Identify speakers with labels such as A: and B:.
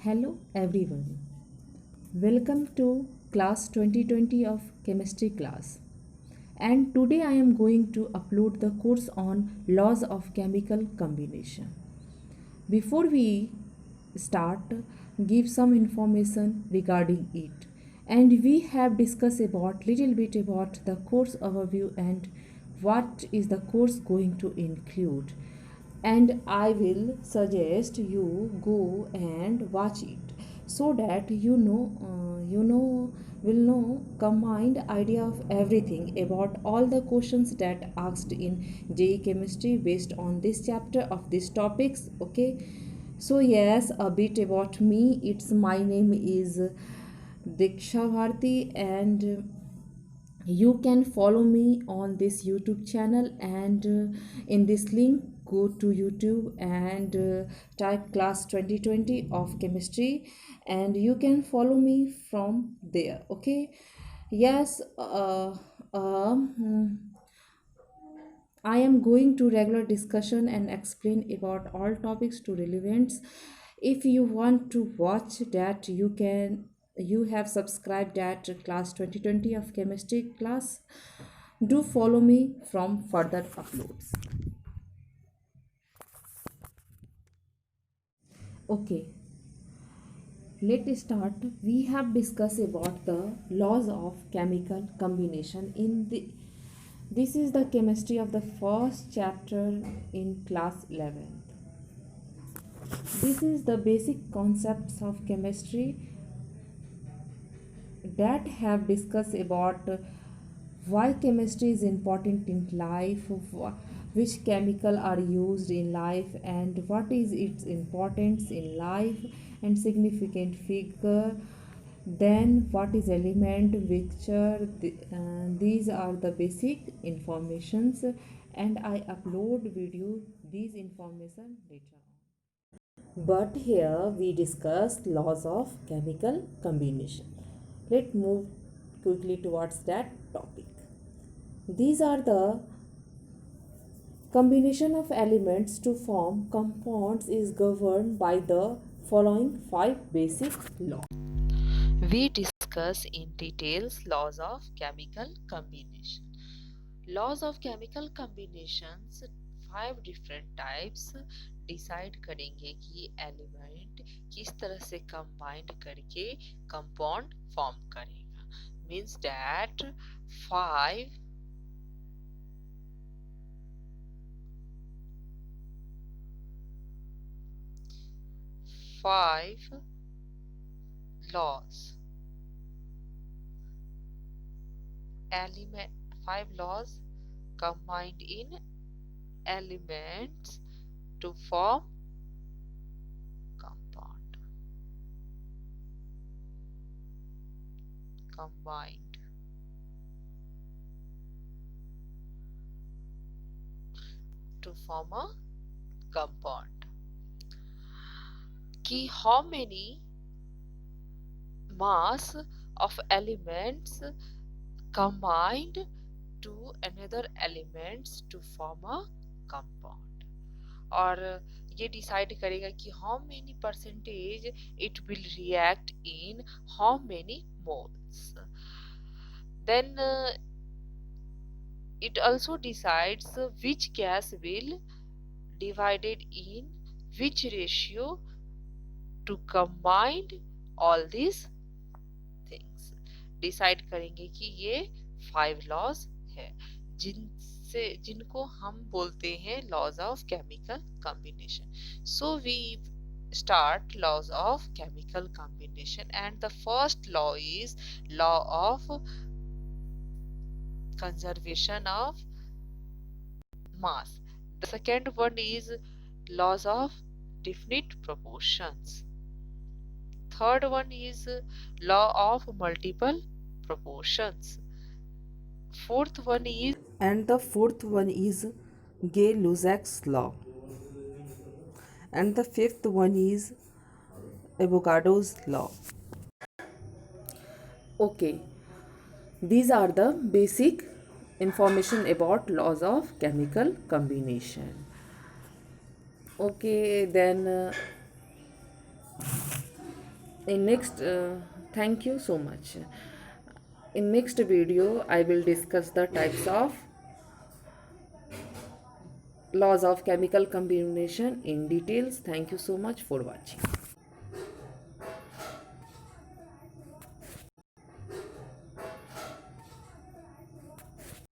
A: Hello everyone. Welcome to class 2020 of chemistry class. And today I am going to upload the course on laws of chemical combination. Before we start, give some information regarding it. And we have discussed about little bit about the course overview and what is the course going to include. And I will suggest you go and watch it so that you know will know combined idea of everything about all the questions that asked in JE chemistry based on this chapter of these topics. Okay, so yes, a bit about me. It's my name is Diksha Bharti, and you can follow me on this YouTube channel, and in this link go to YouTube and type class 2020 of chemistry, and you can follow me from there. Okay, yes. I am going to regular discussion and explain about all topics to relevance. If you want to watch that, you have subscribed that class 2020 of chemistry class. Do follow me from further uploads. Okay, let's start. We have discussed about the laws of chemical combination in the this is the chemistry of the first chapter in class 11th. This is the basic concepts of chemistry that have discussed about why chemistry is important in life, which chemical are used in life, and what is its importance in life and significant figure. Then what is element mixture. These are the basic informations, and I upload video these information later on. But here we discuss laws of chemical combination. Let's move quickly towards that topic. These are the combination of elements to form compounds is governed by the following five basic laws. We discuss in details laws of chemical combination. Laws of chemical combinations, 5 different types decide करेंगे कि element किस तरह से combined करके compound form करेगा. Means that 5 laws, element 5 laws combined in elements to form compound. Combined to form a compound. Ki how many mass of elements combined to another elements to form a compound. और ये decide करेगा कि how many percentage it will react in how many moles. Then it also decides which gas will divided in which ratio to combine all these things. Decide करेंगे कि ये 5 laws है जिनको हम बोलते हैं laws of chemical combination. So we start laws of chemical combination, and the first law is law of conservation of mass. The second one is laws of definite proportions. Third one is law of multiple proportions. Fourth one is Gay-Lussac's law, and the fifth one is Avogadro's law. Okay, these are the basic information about laws of chemical combination. Okay, then In next thank you so much. In next video I will discuss the types of laws of chemical combination in details. Thank you so much for watching.